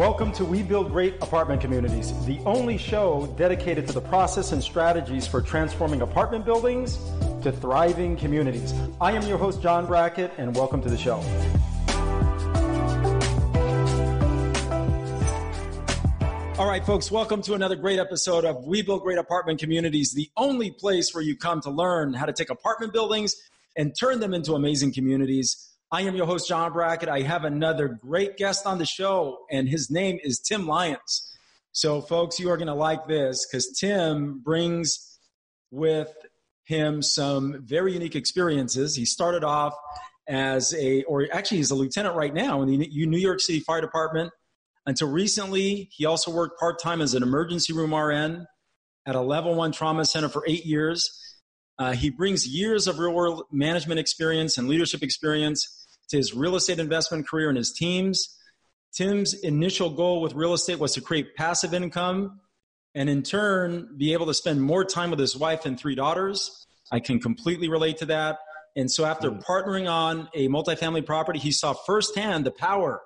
Welcome to We Build Great Apartment Communities, the only show dedicated to the process and strategies for transforming apartment buildings to thriving communities. I am your host, John Brackett, and welcome to the show. All right, folks, welcome to another great episode of We Build Great Apartment Communities, the only place where you come to learn how to take apartment buildings and turn them into amazing communities. I am your host, John Brackett. I have another great guest on the show, and his name is Tim Lyons. So, folks, you are going to like this because Tim brings with him some very unique experiences. He started off as he's a lieutenant right now in the New York City Fire Department. Until recently, he also worked part-time as an emergency room RN at a level 1 trauma center for 8 years. He brings years of real-world management experience and leadership experience to his real estate investment career and his teams. Tim's initial goal with real estate was to create passive income and in turn be able to spend more time with his wife and 3 daughters. I can completely relate to that. And so after partnering on a multifamily property, he saw firsthand the power.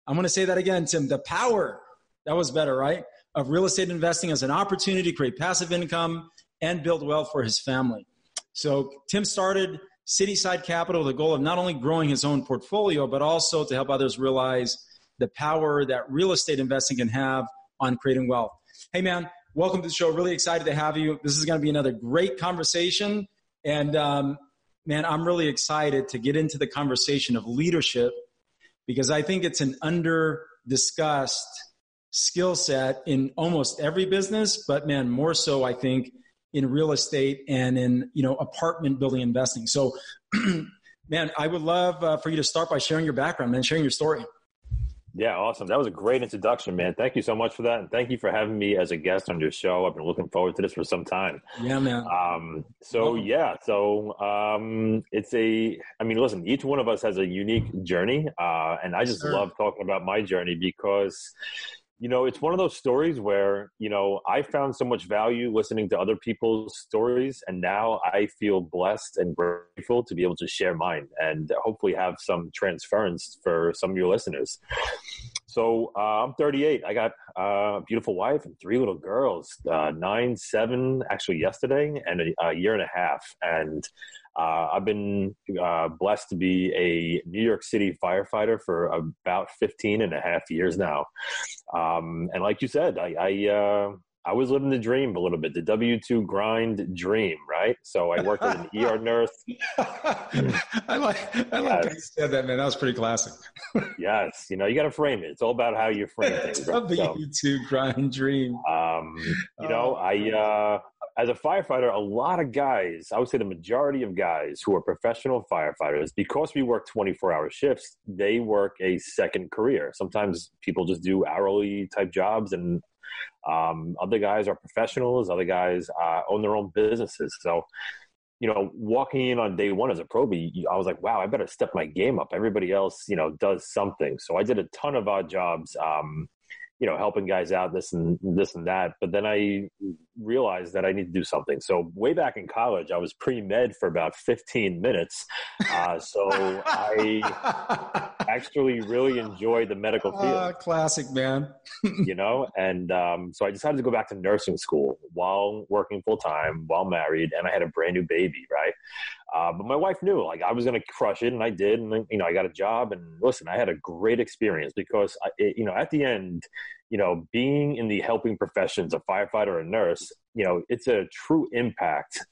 I'm going to say that again, Tim, the power, that was better, right? Of real estate investing as an opportunity to create passive income and build wealth for his family. So Tim started Cityside Capital with the goal of not only growing his own portfolio, but also to help others realize the power that real estate investing can have on creating wealth. Hey, man, welcome to the show. Really excited to have you. This is going to be another great conversation. And, man, I'm really excited to get into the conversation of leadership because I think it's an under-discussed skill set in almost every business, but, man, more so, I think, in real estate and in, apartment building investing. So, man, I would love for you to start by sharing your background, man, sharing your story. Yeah, awesome. That was a great introduction, man. Thank you so much for that. And thank you for having me as a guest on your show. I've been looking forward to this for some time. Yeah, man. Listen, each one of us has a unique journey. And I just love talking about my journey because it's one of those stories where, I found so much value listening to other people's stories. And now I feel blessed and grateful to be able to share mine and hopefully have some transference for some of your listeners. So I'm 38. I got a beautiful wife and 3 little girls, 9, 7, actually yesterday, and a year and a half. And I've been blessed to be a New York City firefighter for about 15 and a half years now. And like you said, I was living the dream a little bit, the W-2 grind dream, right? So I worked as an ER nurse. I like how you said that, man. That was pretty classic. Yes. You got to frame it. It's all about how you frame things. W-2 grind dream. As a firefighter, a lot of guys, I would say the majority of guys who are professional firefighters, because we work 24-hour shifts, they work a second career. Sometimes people just do hourly type jobs, and other guys are professionals. Other guys own their own businesses. So, walking in on day one as a probie, I was like, wow, I better step my game up. Everybody else, does something. So I did a ton of odd jobs, helping guys out, this and that. But then I realized that I need to do something. So way back in college, I was pre-med for about 15 minutes. So I actually really enjoyed the medical field. Classic, man. And so I decided to go back to nursing school while working full time, while married, and I had a brand new baby, right? But my wife knew, I was going to crush it, and I did. And then, I got a job, and listen, I had a great experience because, at the end, being in the helping professions, a firefighter or a nurse, it's a true impact.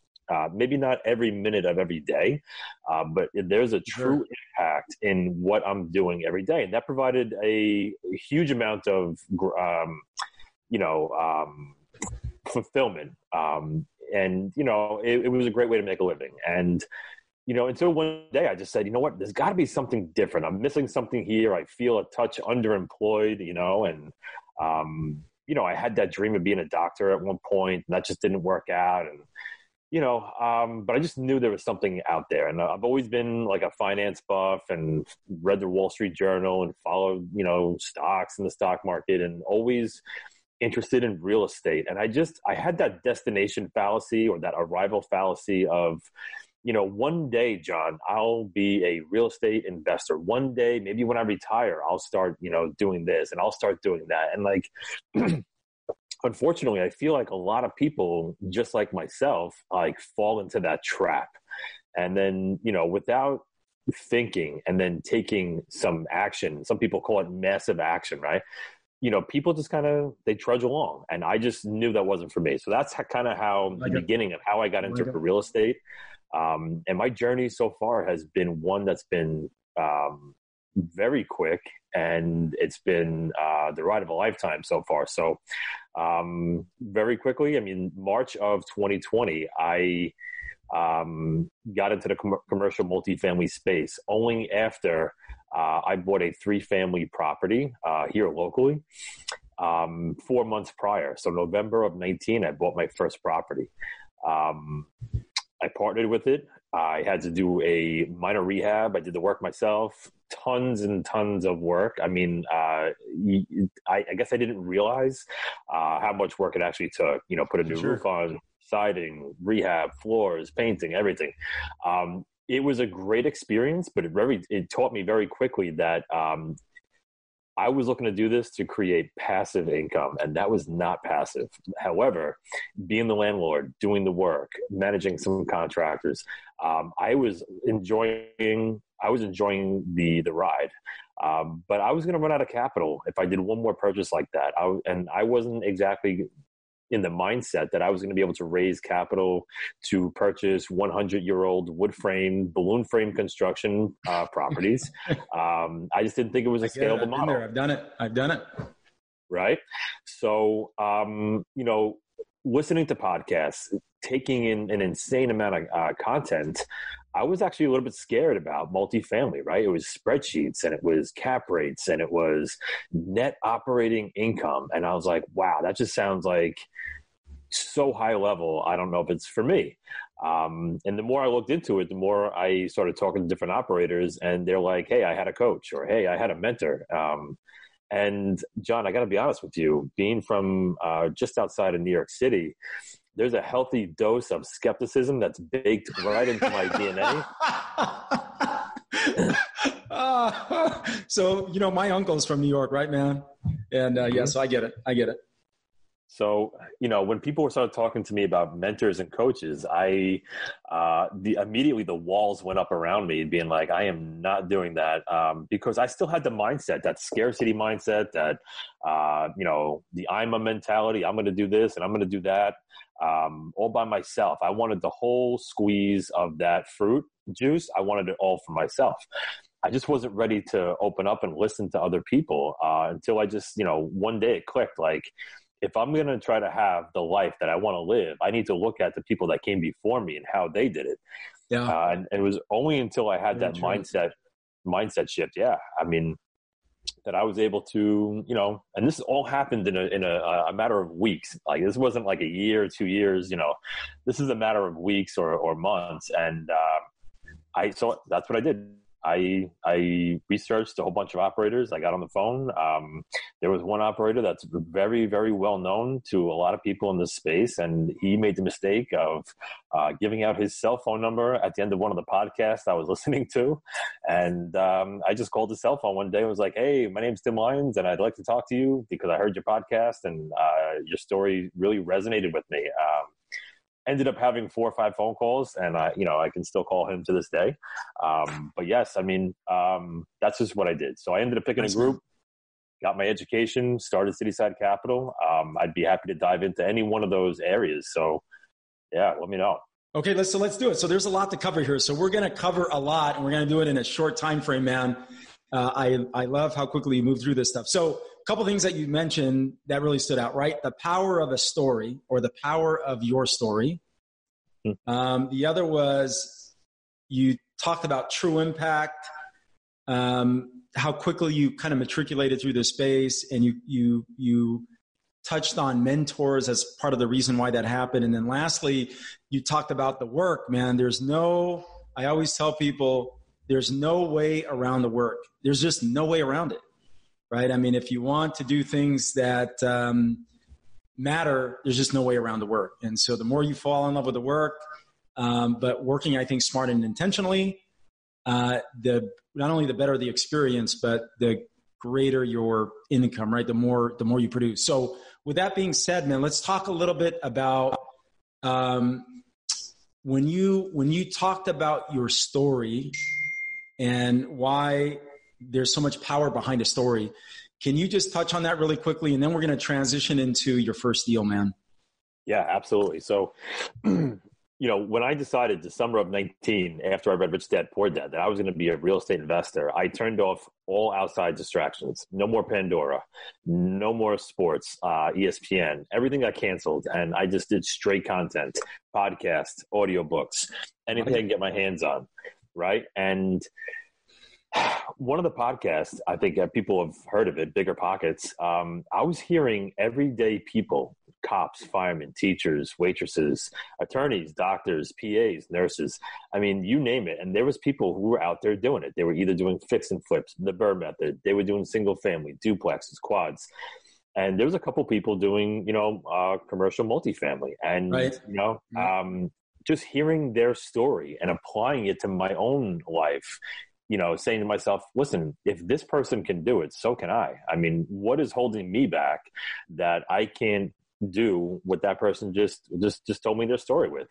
Maybe not every minute of every day, but there's a true impact in what I'm doing every day. And that provided a huge amount of, fulfillment. And, it was a great way to make a living. And, until one day I just said, you know what, there's got to be something different. I'm missing something here. I feel a touch underemployed, and, I had that dream of being a doctor at one point, and that just didn't work out. And, but I just knew there was something out there. And I've always been like a finance buff and read the Wall Street Journal and followed, stocks in the stock market and always interested in real estate. And I had that destination fallacy or that arrival fallacy of, one day, John, I'll be a real estate investor. One day, maybe when I retire, I'll start, doing this and I'll start doing that. And like, unfortunately, I feel like a lot of people, just like myself, like fall into that trap. And then, without thinking and then taking some action, some people call it massive action, right? People just they trudge along, and I just knew that wasn't for me. So that's kind of how the beginning of how I got into real estate. And my journey so far has been one that's been very quick, and it's been the ride of a lifetime so far. So very quickly, March of 2020, I got into the commercial multifamily space only after I bought a 3-family property here locally 4 months prior. So November of 19, I bought my first property. I partnered with it. I had to do a minor rehab. I did the work myself, tons and tons of work. I guess I didn't realize how much work it actually took, put a new roof on, siding, rehab, floors, painting, everything. It was a great experience, but it taught me very quickly that I was looking to do this to create passive income, and that was not passive. However, being the landlord, doing the work, managing some contractors, I was enjoying the ride. But I was going to run out of capital if I did one more purchase like that. I wasn't exactly in the mindset that I was going to be able to raise capital to purchase 100-year-old wood frame, balloon frame construction properties. I just didn't think it was a scalable model. I've done it. Right. So, listening to podcasts, taking in an insane amount of content, I was actually a little bit scared about multifamily, right? It was spreadsheets, and it was cap rates, and it was net operating income. And I was like, wow, that just sounds like so high level. I don't know if it's for me. And the more I looked into it, the more I started talking to different operators, and they're like, hey, I had a coach, or hey, I had a mentor. And John, I got to be honest with you, being from just outside of New York City, there's a healthy dose of skepticism that's baked right into my DNA. So, my uncle's from New York, right, man? And so I get it. So, when people started talking to me about mentors and coaches, immediately the walls went up around me, being like, I am not doing that, because I still had the mindset, that scarcity mindset, that, the I'm a mentality. I'm going to do this and I'm going to do that, all by myself. I wanted the whole squeeze of that fruit juice. I wanted it all for myself. I just wasn't ready to open up and listen to other people until I just, one day it clicked, like, if I'm going to try to have the life that I want to live, I need to look at the people that came before me and how they did it. Yeah. And it was only until I had that mindset shift. Yeah. That I was able to, and this all happened in a matter of weeks. Like, this wasn't like a year, 2 years, this is a matter of weeks or months. And so that's what I did. I researched a whole bunch of operators. I got on the phone. There was one operator that's very, very well known to a lot of people in this space, and he made the mistake of giving out his cell phone number at the end of one of the podcasts I was listening to. And I just called his cell phone one day and was like, hey, my name's Tim Lyons, and I'd like to talk to you because I heard your podcast, and your story really resonated with me. Ended up having 4 or 5 phone calls, and I can still call him to this day. But yes, that's just what I did. So I ended up picking a group, got my education, started Cityside Capital. I'd be happy to dive into any one of those areas. So yeah, let me know. Okay, let's do it. So there's a lot to cover here. So we're going to cover a lot, and we're going to do it in a short time frame, man. I love how quickly you move through this stuff. So a couple things that you mentioned that really stood out, right? The power of a story, or the power of your story. The other was, you talked about true impact, how quickly you kind of matriculated through the space, and you touched on mentors as part of the reason why that happened. And then lastly, you talked about the work, man. I always tell people, there's no way around the work. There's just no way around it, right? If you want to do things that matter, there's just no way around the work. And so the more you fall in love with the work, but working, I think, smart and intentionally, not only the better the experience, but the greater your income, right? The more you produce. So with that being said, man, let's talk a little bit about when you talked about your story and why there's so much power behind a story. Can you just touch on that really quickly? And then we're going to transition into your first deal, man. Yeah, absolutely. So, when I decided the summer of 19, after I read Rich Dad, Poor Dad, that I was going to be a real estate investor, I turned off all outside distractions. No more Pandora, no more sports, ESPN. Everything got canceled. And I just did straight content, podcasts, audiobooks, anything I can get my hands on. Right. And one of the podcasts, I think people have heard of it, Bigger Pockets. I was hearing everyday people, cops, firemen, teachers, waitresses, attorneys, doctors, PAs, nurses. I mean, you name it. And there was people who were out there doing it. They were either doing fix and flips, the Burr method. They were doing single family, duplexes, quads. And there was a couple people doing, commercial multifamily. And, right. Just hearing their story and applying it to my own life, saying to myself, listen, if this person can do it, so can I. I mean, what is holding me back that I can't do what that person just told me their story with,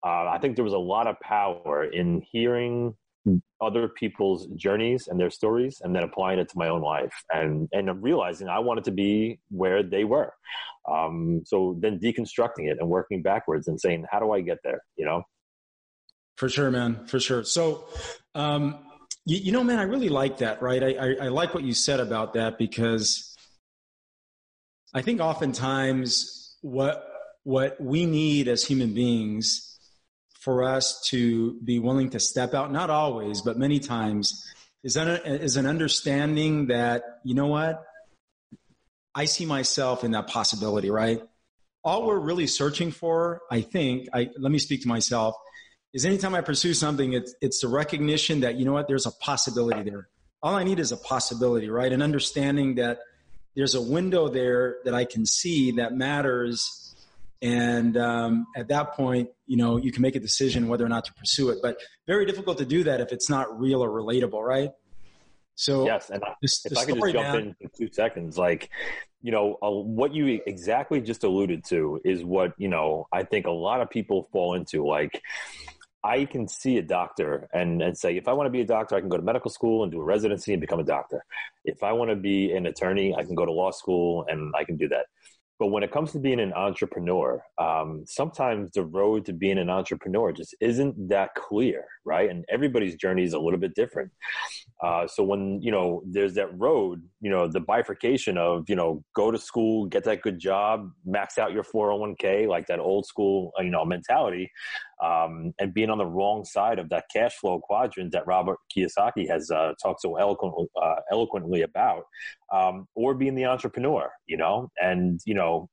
I think there was a lot of power in hearing other people's journeys and their stories and then applying it to my own life and I'm realizing I wanted to be where they were. So then deconstructing it and working backwards and saying, how do I get there? For sure, man. For sure. So, man, I really like that, right? I like what you said about that because I think oftentimes what we need as human beings for us to be willing to step out, not always, but many times, is an understanding that, you know what? I see myself in that possibility, right? All we're really searching for, I think, let me speak to myself, is anytime I pursue something, it's the recognition that, you know what, there's a possibility there. All I need is a possibility, right? And understanding that there's a window there that I can see that matters. And at that point, you can make a decision whether or not to pursue it. But very difficult to do that if it's not real or relatable, right? So yes, and if I could just jump in 2 seconds, what you exactly just alluded to is what, I think a lot of people fall into. Like, I can see a doctor and say, if I want to be a doctor, I can go to medical school and do a residency and become a doctor. If I want to be an attorney, I can go to law school and I can do that. But when it comes to being an entrepreneur, sometimes the road to being an entrepreneur just isn't that clear, right? And everybody's journey is a little bit different. So when, there's that road, the bifurcation of, go to school, get that good job, max out your 401k, like that old school, mentality, and being on the wrong side of that cash flow quadrant that Robert Kiyosaki has talked so eloquently about, or being the entrepreneur, and,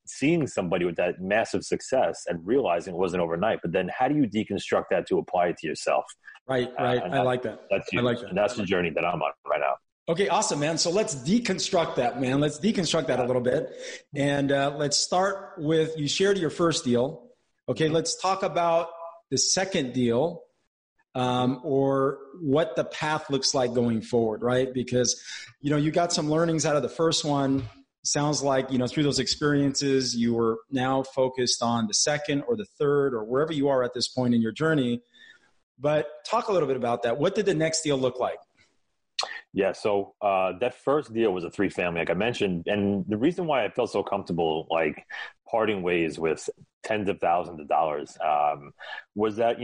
seeing somebody with that massive success and realizing it wasn't overnight, but then how do you deconstruct that to apply it to yourself? Right. I like that. I like that. And that's the journey that I'm on right now. Okay, awesome, man. So let's deconstruct that, man. Let's deconstruct that a little bit. And let's start with, you shared your first deal. Okay, let's talk about the second deal, or what the path looks like going forward, right? Because, you got some learnings out of the first one. Sounds like, through those experiences, you were now focused on the second or the third or wherever you are at this point in your journey. But talk a little bit about that. What did the next deal look like? Yeah, so that first deal was a 3-family, like I mentioned. And the reason why I felt so comfortable, parting ways with tens of thousands of dollars, was that,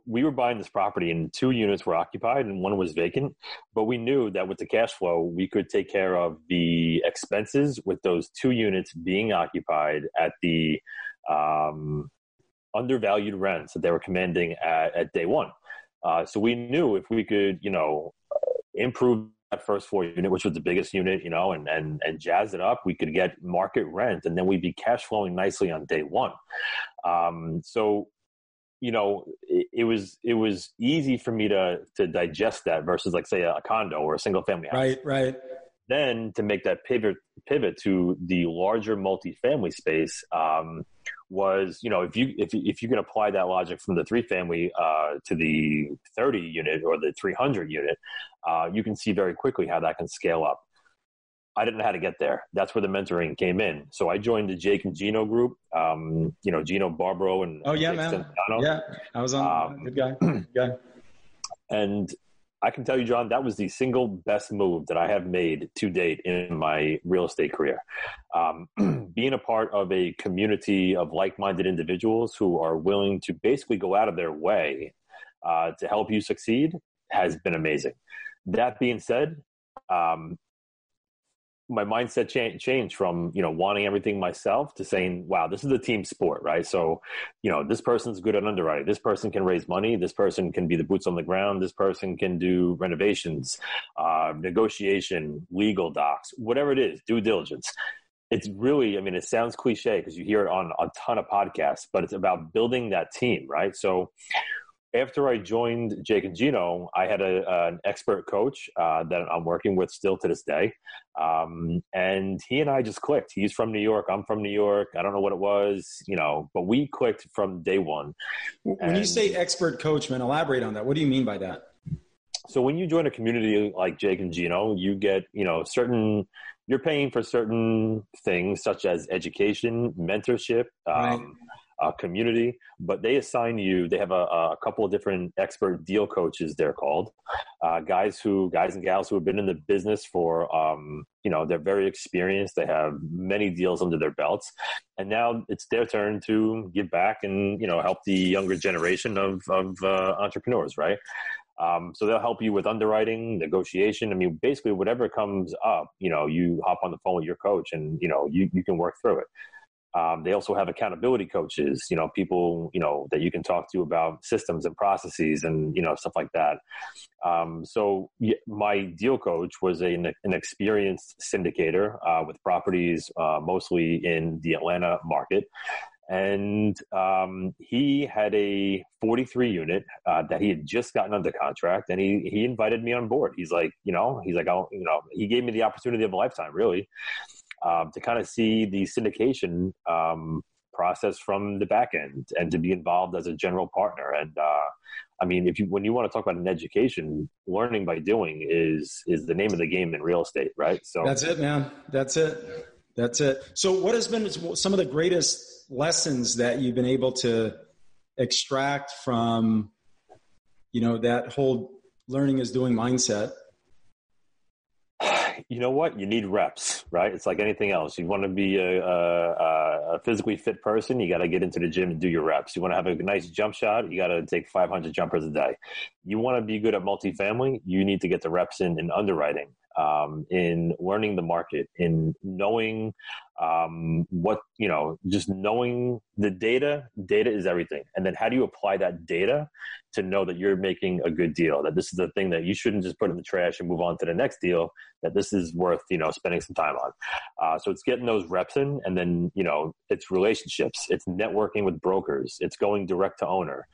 we were buying this property and 2 units were occupied and 1 was vacant. But we knew that with the cash flow, we could take care of the expenses with those 2 units being occupied at the undervalued rents that they were commanding at day one. So we knew if we could, improve that first floor unit, which was the biggest unit, and jazz it up, we could get market rent and then we'd be cash flowing nicely on day one. So, it was easy for me to digest that versus say a condo or a single family house. Right. Then to make that pivot to the larger multifamily space, was, if you can apply that logic from the 3-family to the 30 unit or the 300 unit, you can see very quickly how that can scale up. I didn't know how to get there. That's where the mentoring came in. So I joined the Jake and Gino group, Gino Barbaro and Jake man. Stentano. Yeah, I was on. Good guy. Good guy. And I can tell you, John, that was the single best move that I have made to date in my real estate career. Being a part of a community of like-minded individuals who are willing to basically go out of their way to help you succeed has been amazing. That being said, my mindset changed from, wanting everything myself to saying, wow, this is a team sport, right? So, this person's good at underwriting. This person can raise money. This person can be the boots on the ground. This person can do renovations, negotiation, legal docs, whatever it is, due diligence. It's really, it sounds cliche because you hear it on a ton of podcasts, but it's about building that team, right? So after I joined Jake and Gino, I had an expert coach that I'm working with still to this day. And he and I just clicked. He's from New York. I'm from New York. I don't know what it was, but we clicked from day one. When you say expert coach, man, elaborate on that. What do you mean by that? So when you join a community like Jake and Gino, you get, you're paying for certain things such as education, mentorship, right. Community, but they assign you, they have a couple of different expert deal coaches, they're called, guys and gals who have been in the business for, they're very experienced. They have many deals under their belts, and now it's their turn to give back and, help the younger generation of entrepreneurs. Right. So they'll help you with underwriting, negotiation. Basically whatever comes up, you hop on the phone with your coach and, you can work through it. They also have accountability coaches, people, that you can talk to about systems and processes and, stuff like that. So my deal coach was an experienced syndicator with properties mostly in the Atlanta market. And he had a 43 unit that he had just gotten under contract, and he invited me on board. He's like, he gave me the opportunity of a lifetime, really. To kind of see the syndication process from the back end and to be involved as a general partner. And when you want to talk about an education, learning by doing is the name of the game in real estate, right? So that's it, man. That's it. So what has been some of the greatest lessons that you've been able to extract from, that whole learning is doing mindset? You know what? You need reps, right? It's like anything else. You want to be a physically fit person, you got to get into the gym and do your reps. You want to have a nice jump shot, you got to take 500 jumpers a day. You want to be good at multifamily, you need to get the reps in underwriting, in learning the market, in knowing just knowing the data. Data is everything. And then how do you apply that data to know that you're making a good deal, that this is the thing that you shouldn't just put in the trash and move on to the next deal, that this is worth, spending some time on. So it's getting those reps in, and then, it's relationships, it's networking with brokers, it's going direct to owner.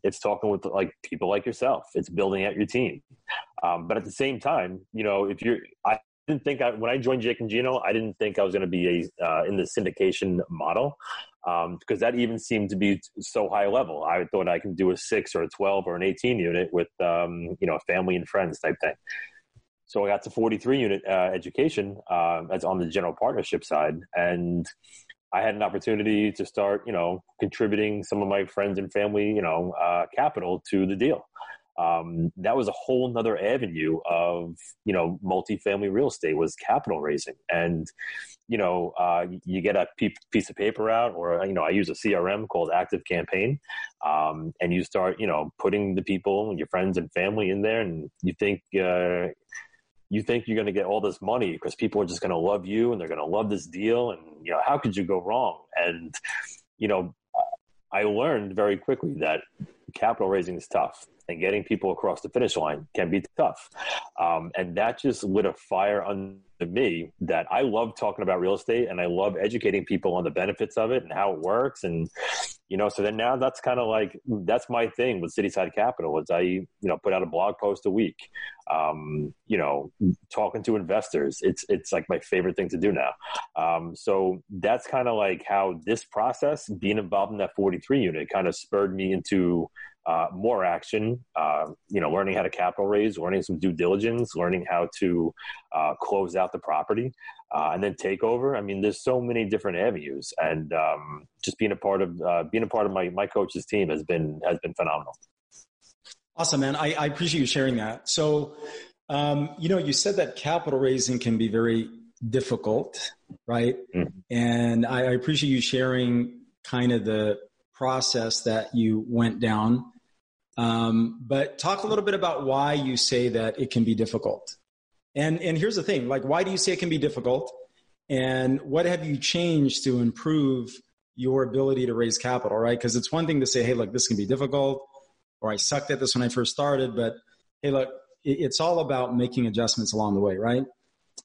It's talking with people like yourself, it's building out your team. But at the same time, when I joined Jake and Gino, I didn't think I was going to be in the syndication model, because that even seemed to be so high level. I thought I can do a 6 or a 12 or an 18 unit with, family and friends type thing. So I got to 43 unit education as on the general partnership side. And I had an opportunity to start, contributing some of my friends and family, capital to the deal. That was a whole nother avenue of, multifamily real estate, was capital raising. And, you get a piece of paper out, or, I use a CRM called Active Campaign. And you start, putting the people, your friends and family in there, and you think you're going to get all this money because people are just going to love you and they're going to love this deal. And, how could you go wrong? And, I learned very quickly that capital raising is tough, and getting people across the finish line can be tough. And that just lit a fire under me that I love talking about real estate, and I love educating people on the benefits of it and how it works. And, So then now that's kind of like, that's my thing with Cityside Capital is I, put out a blog post a week, talking to investors. It's like my favorite thing to do now. So that's kind of like how this process, being involved in that 43 unit, kind of spurred me into more action, learning how to capital raise, learning some due diligence, learning how to close out the property, and then take over. I mean, there's so many different avenues, and just being a part of my coach's team has been phenomenal. Awesome, man. I appreciate you sharing that. So, you said that capital raising can be very difficult, right? Mm-hmm. And I appreciate you sharing kind of the process that you went down. But talk a little bit about why you say that it can be difficult. And here's the thing, like, why do you say it can be difficult? And what have you changed to improve your ability to raise capital, right? Because it's one thing to say, hey, look, this can be difficult, or I sucked at this when I first started, but hey, look, it's all about making adjustments along the way, right?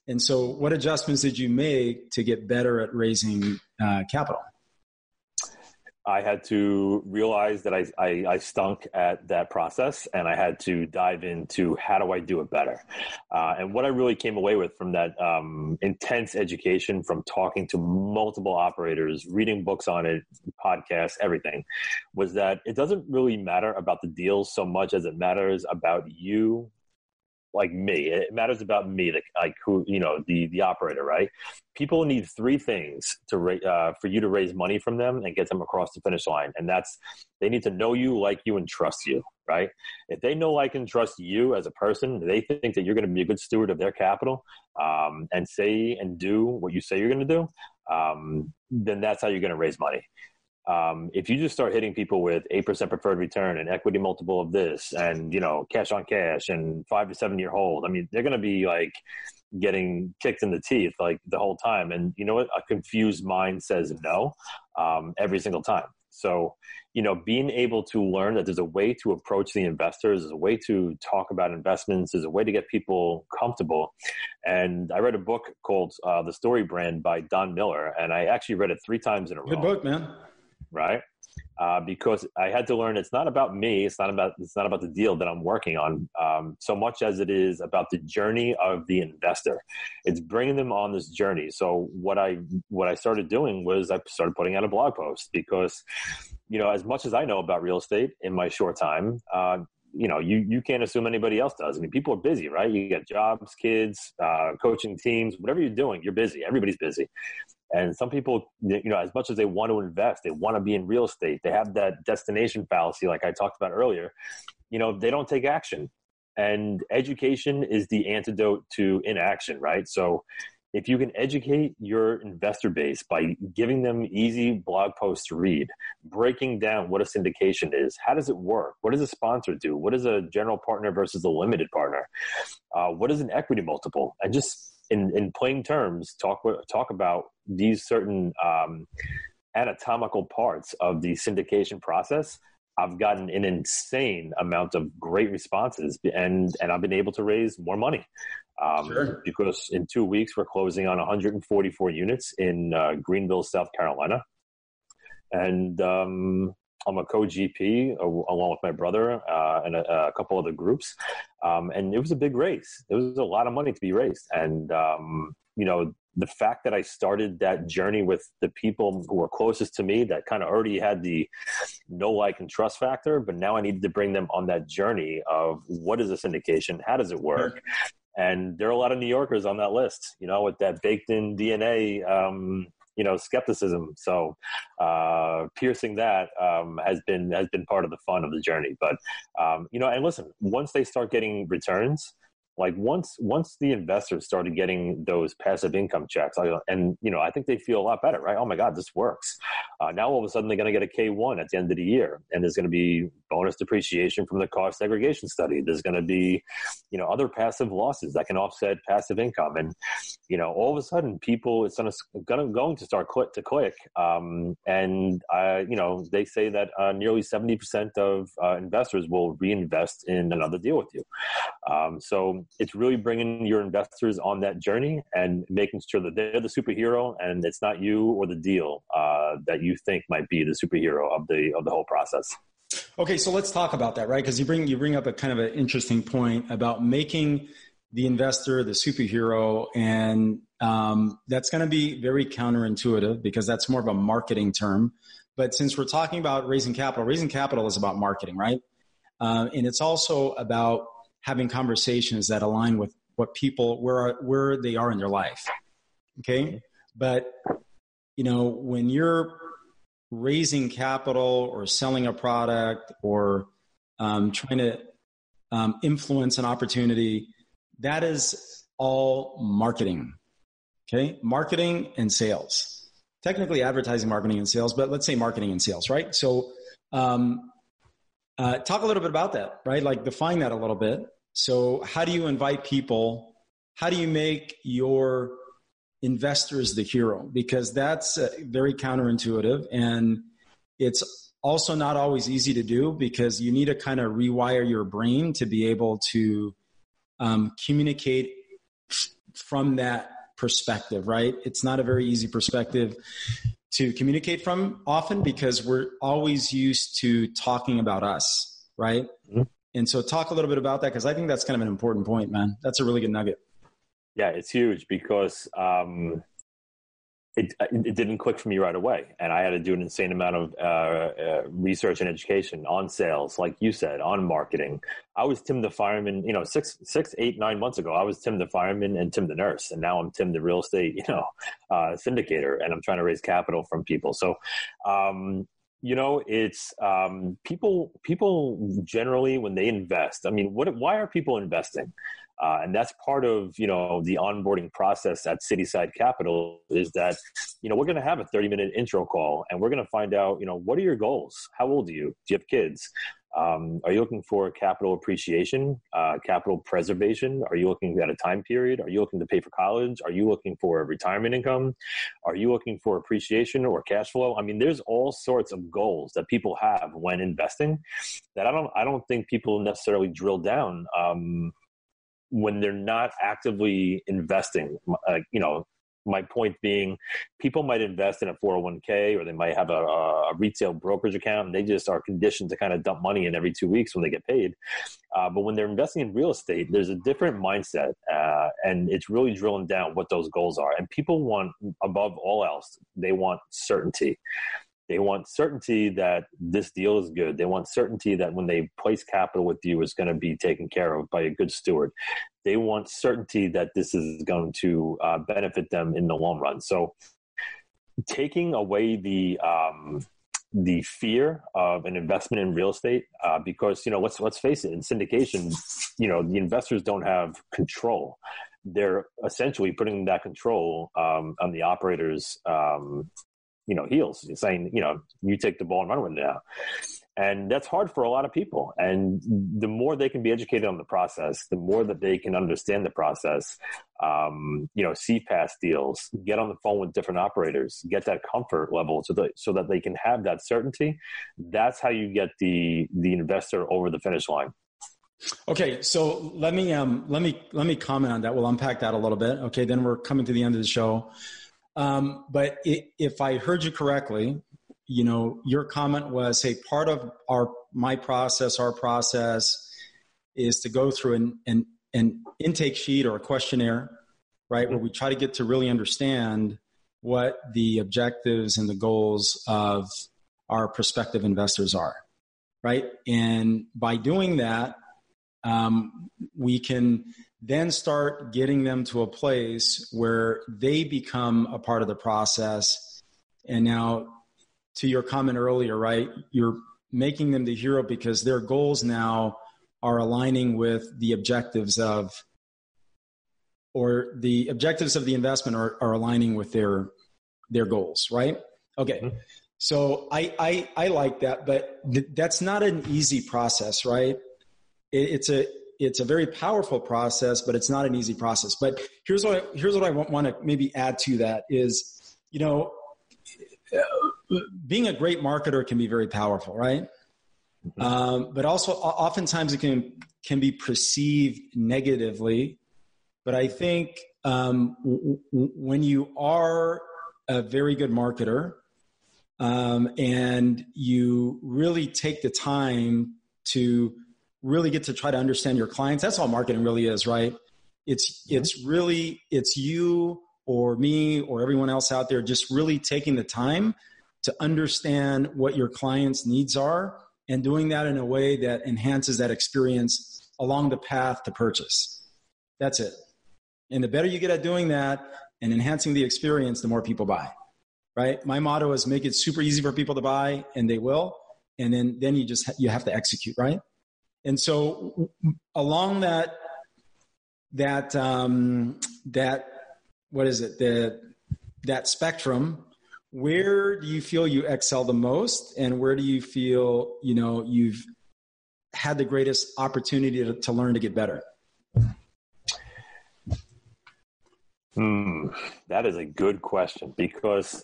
And so what adjustments did you make to get better at raising capital? I had to realize that I stunk at that process, and I had to dive into how do I do it better. And what I really came away with from that intense education, from talking to multiple operators, reading books on it, podcasts, everything, was that it doesn't really matter about the deals so much as it matters about you. Like me, it matters about me, the operator, right? People need three things for you to raise money from them and get them across the finish line. And that's, they need to know you, like you, and trust you, right? If they know, like, and trust you as a person, they think that you're going to be a good steward of their capital, and say and do what you say you're going to do, then that's how you're going to raise money. If you just start hitting people with 8% preferred return and equity multiple of this, and, cash on cash and 5 to 7 year hold, I mean, they're going to be like getting kicked in the teeth like the whole time. And you know what? A confused mind says no, every single time. So, being able to learn that there's a way to approach the investors, there's a way to talk about investments, there's a way to get people comfortable. And I read a book called The Story Brand by Don Miller, and I actually read it 3 times in a row. Good book, man. Right? Because I had to learn it's not about me. It's not about the deal that I'm working on, so much as it is about the journey of the investor. It's bringing them on this journey. So what I started doing was I started putting out a blog post, because, as much as I know about real estate in my short time, you can't assume anybody else does. I mean, people are busy, right? You got jobs, kids, coaching teams, whatever you're doing, you're busy. Everybody's busy. And some people, as much as they want to invest, they want to be in real estate, they have that destination fallacy, like I talked about earlier, they don't take action. And education is the antidote to inaction, right? So if you can educate your investor base by giving them easy blog posts to read, breaking down what a syndication is, how does it work? What does a sponsor do? What is a general partner versus a limited partner? What is an equity multiple? And just in plain terms, talk about these certain anatomical parts of the syndication process. I've gotten an insane amount of great responses, and I've been able to raise more money. Sure. Because in 2 weeks, we're closing on 144 units in Greenville, South Carolina. And I'm a co-GP along with my brother and a couple other groups. And it was a big race. There was a lot of money to be raised. And, the fact that I started that journey with the people who were closest to me, that kind of already had the know, like, and trust factor, but now I needed to bring them on that journey of what is a syndication? How does it work? And there are a lot of New Yorkers on that list, with that baked in DNA, skepticism. So piercing that has been part of the fun of the journey. But, and listen, once they start getting returns, like once the investors started getting those passive income checks, I think they feel a lot better, right? Oh my God, this works. Now all of a sudden they're going to get a K1 at the end of the year, and there's going to be bonus depreciation from the cost segregation study. There's going to be, other passive losses that can offset passive income. And, all of a sudden people, it's going to start click to click. They say that nearly 70% of investors will reinvest in another deal with you. So it's really bringing your investors on that journey and making sure that they're the superhero and it's not you or the deal that you think might be the superhero of the whole process. Okay, so let's talk about that, right? Because you bring up a kind of an interesting point about making the investor the superhero, and that's going to be very counterintuitive because that's more of a marketing term. But since we're talking about raising capital is about marketing, right? And it's also about having conversations that align with what people, where they are in their life. Okay. But, when you're raising capital or selling a product or trying to influence an opportunity, that is all marketing. Okay. Marketing and sales. Technically advertising, marketing, and sales, but let's say marketing and sales, right? So talk a little bit about that, right? Like define that a little bit. So how do you invite people? How do you make your investors the hero? Because that's very counterintuitive, and it's also not always easy to do because you need to kind of rewire your brain to be able to communicate from that perspective, right? It's not a very easy perspective to communicate from often because we're always used to talking about us, right? Mm-hmm. And so talk a little bit about that because I think that's kind of an important point, man. That's a really good nugget. Yeah, it's huge because it didn't click for me right away. And I had to do an insane amount of research and education on sales, like you said, on marketing. I was Tim the fireman, 6, 8, 9 months ago. I was Tim the fireman and Tim the nurse. And now I'm Tim the real estate, syndicator, and I'm trying to raise capital from people. So, it's people generally when they invest, why are people investing? And that's part of, the onboarding process at Cityside Capital is that, we're going to have a 30-minute intro call and we're going to find out, what are your goals? How old are you? Do you have kids? Are you looking for capital appreciation, capital preservation? Are you looking at a time period? Are you looking to pay for college? Are you looking for retirement income? Are you looking for appreciation or cash flow? There's all sorts of goals that people have when investing that I don't think people necessarily drill down when they're not actively investing. My point being, people might invest in a 401k or they might have a retail brokerage account and they just are conditioned to kind of dump money in every 2 weeks when they get paid. But when they're investing in real estate, there's a different mindset and it's really drilling down what those goals are. And people want, above all else, they want certainty. They want certainty that this deal is good. They want certainty that when they place capital with you, it's going to be taken care of by a good steward. They want certainty that this is going to benefit them in the long run. So taking away the fear of an investment in real estate, because, let's face it, in syndication, the investors don't have control. They're essentially putting that control on the operators' heels, saying, you take the ball and run with it now. And that's hard for a lot of people. And the more they can be educated on the process, the more that they can understand the process, see past deals, get on the phone with different operators, get that comfort level so that they can have that certainty. That's how you get the investor over the finish line. Okay. So let me comment on that. We'll unpack that a little bit. Okay. Then we're coming to the end of the show. But if I heard you correctly, your comment was, hey, part of our process is to go through an intake sheet or a questionnaire, right? Where we try to get to really understand what the objectives and the goals of our prospective investors are, right? And by doing that, we can then start getting them to a place where they become a part of the process. And now, to your comment earlier, right, you're making them the hero because their goals now are aligning with the objectives of, or the objectives of the investment are aligning with their goals, right? Okay. Mm-hmm. So I like that, but that's not an easy process, right? It's a very powerful process, but it's not an easy process. But here's what I want to maybe add to that is, being a great marketer can be very powerful, right? But also oftentimes it can be perceived negatively. But I think when you are a very good marketer and you really take the time to really get to try to understand your clients, that's all marketing really is, right? It's you or me or everyone else out there just really taking the time to understand what your clients' needs are and doing that in a way that enhances that experience along the path to purchase. That's it. And the better you get at doing that and enhancing the experience, the more people buy, right? My motto is make it super easy for people to buy, and they will. And then you have to execute, right? And so along that spectrum, where do you feel you excel the most, and where do you feel you've had the greatest opportunity to learn to get better? That is a good question, because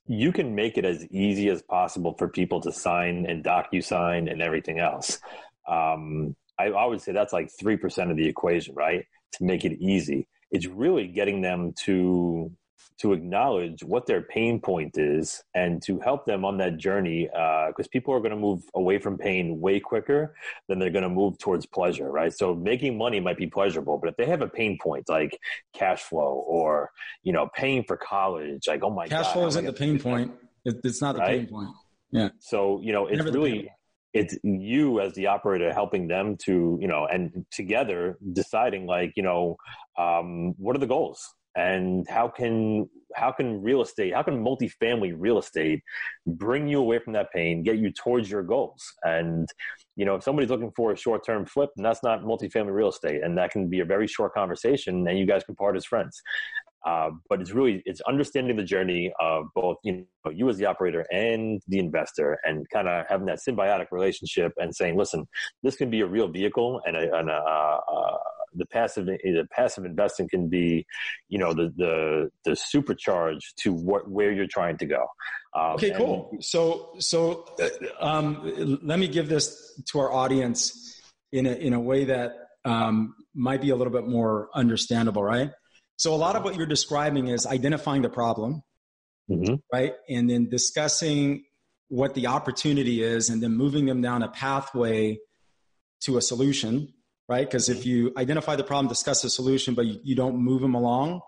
you can make it as easy as possible for people to sign and DocuSign and everything else. I would say that's like 3% of the equation, right? To make it easy. It's really getting them to acknowledge what their pain point is and to help them on that journey, because people are going to move away from pain way quicker than they're going to move towards pleasure, right? So making money might be pleasurable, but if they have a pain point like cash flow or, paying for college, like, oh my God. Cash flow isn't the pain point. It's not the pain point. Yeah. So, it's really, it's you as the operator helping them to, and together deciding like, what are the goals? And how can multifamily real estate bring you away from that pain, get you towards your goals? And, if somebody's looking for a short-term flip, then that's not multifamily real estate. And that can be a very short conversation and you guys can part as friends. But it's understanding the journey of both, you as the operator and the investor, and kind of having that symbiotic relationship and saying, listen, this can be a real vehicle, and the passive investing can be, the supercharge to where you're trying to go. Okay, cool. So let me give this to our audience in a way that might be a little bit more understandable, right? So a lot of what you're describing is identifying the problem, right? And then discussing what the opportunity is, and then moving them down a pathway to a solution, right? Because if you identify the problem, discuss the solution, but you don't move them along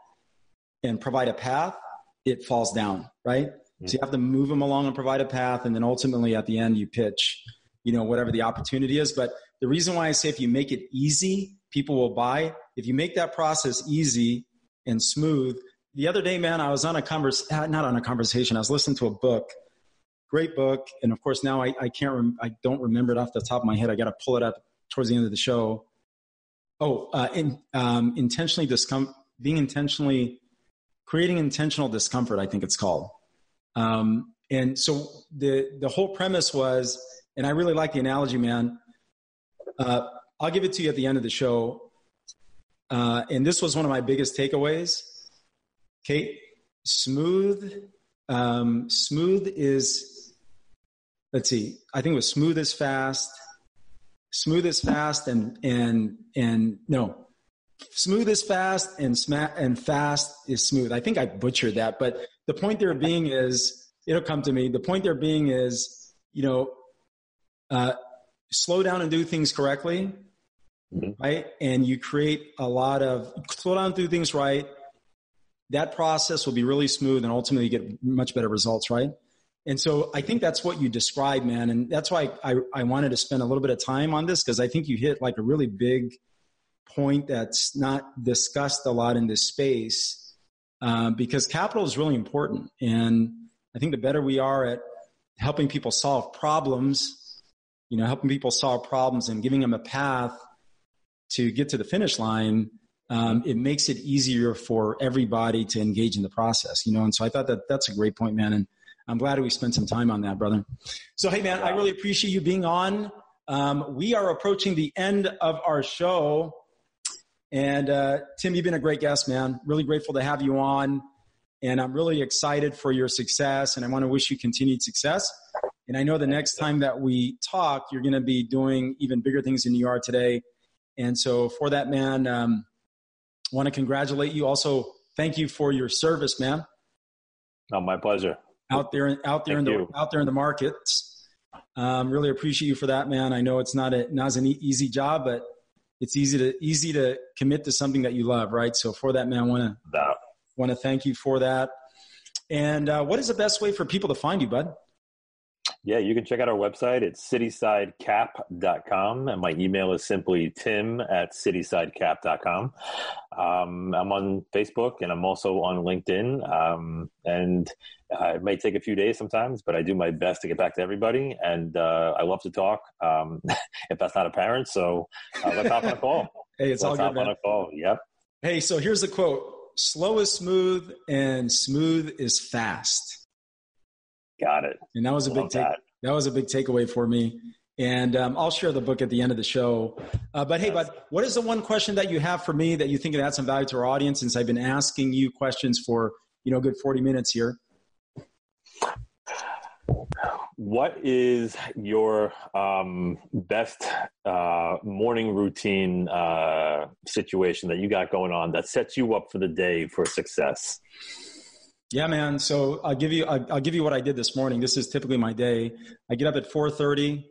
and provide a path, it falls down, right? So you have to move them along and provide a path, and then ultimately at the end you pitch, whatever the opportunity is. But the reason why I say if you make it easy, people will buy. If you make that process easy and smooth. The other day, man, I was on not on a conversation. I was listening to a book, great book. And of course now I don't remember it off the top of my head. I got to pull it up towards the end of the show. Creating intentional discomfort, I think it's called. And so the whole premise was, and I really like the analogy, man. I'll give it to you at the end of the show. And this was one of my biggest takeaways. Okay. Smooth is, let's see, I think it was smooth is fast and fast is smooth. I think I butchered that, but the point there being is, it'll come to me. The point there being is, slow down and do things correctly. Right. And you create slow down, do things right. That process will be really smooth and ultimately get much better results. Right. And so I think that's what you described, man. And that's why I wanted to spend a little bit of time on this, because I think you hit like a really big point that's not discussed a lot in this space, because capital is really important. And I think the better we are at helping people solve problems, and giving them a path to get to the finish line, it makes it easier for everybody to engage in the process, And so I thought that's a great point, man. And I'm glad we spent some time on that, brother. So, hey, man, I really appreciate you being on. We are approaching the end of our show. And Tim, you've been a great guest, man. Really grateful to have you on. And I'm really excited for your success. And I want to wish you continued success. And I know the next time that we talk, you're going to be doing even bigger things than you are today. And so for that, man, I want to congratulate you. Also, thank you for your service, man. Oh, my pleasure. Out there in the markets. Really appreciate you for that, man. I know it's not an easy job, but it's easy to commit to something that you love, right? So for that, man, I want to thank you for that. And what is the best way for people to find you, bud? Yeah, you can check out our website. It's citysidecap.com. And my email is simply tim@citysidecap.com. I'm on Facebook and I'm also on LinkedIn. And it may take a few days sometimes, but I do my best to get back to everybody. And I love to talk if that's not apparent. So let's hop on a call. Hey, it's all good, man. Let's hop on a call. Yep. Hey, so here's the quote. Slow is smooth and smooth is fast. Got it. And that was a big takeaway for me. And I'll share the book at the end of the show. But hey, bud, what is the one question that you have for me that you think would add some value to our audience, since I've been asking you questions for, a good 40 minutes here? What is your best morning routine situation that you got going on that sets you up for the day for success? Yeah, man. So I'll give you what I did this morning. This is typically my day. I get up at 4:30,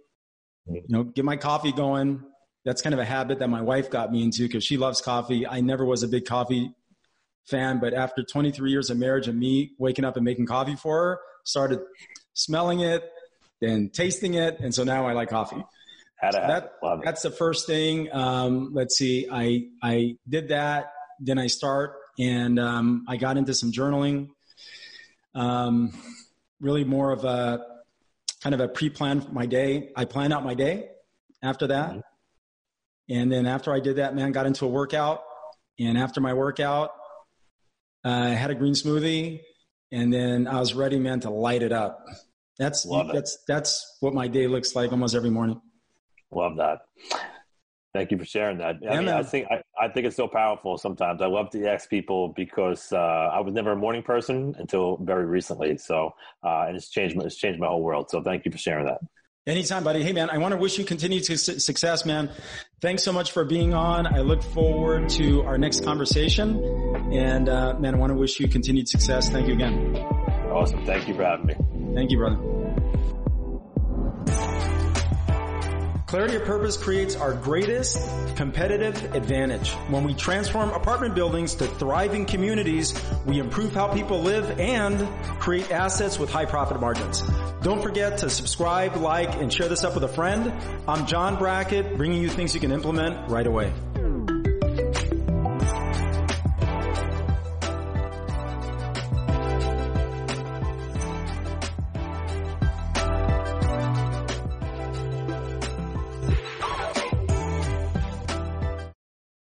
get my coffee going. That's kind of a habit that my wife got me into because she loves coffee. I never was a big coffee fan, but after 23 years of marriage and me waking up and making coffee for her, started smelling it, then tasting it. And so now I like coffee. That's the first thing. Let's see. I did that. Then I start and I got into some journaling. Really more of a kind of a pre-plan for my day. I plan out my day after that. Mm-hmm. And then after I did that, man, got into a workout. And after my workout, I had a green smoothie. And then I was ready, man, to light it up. That's what my day looks like almost every morning. Love that. Thank you for sharing that. I think it's so powerful sometimes. I love to ask people because I was never a morning person until very recently. So and it's changed my whole world. So thank you for sharing that. Anytime, buddy. Hey, man, I want to wish you continued success, man. Thanks so much for being on. I look forward to our next conversation. And man, I want to wish you continued success. Thank you again. Awesome. Thank you for having me. Thank you, brother. Clarity of purpose creates our greatest competitive advantage. When we transform apartment buildings to thriving communities, we improve how people live and create assets with high profit margins. Don't forget to subscribe, like, and share this up with a friend. I'm John Brackett, bringing you things you can implement right away.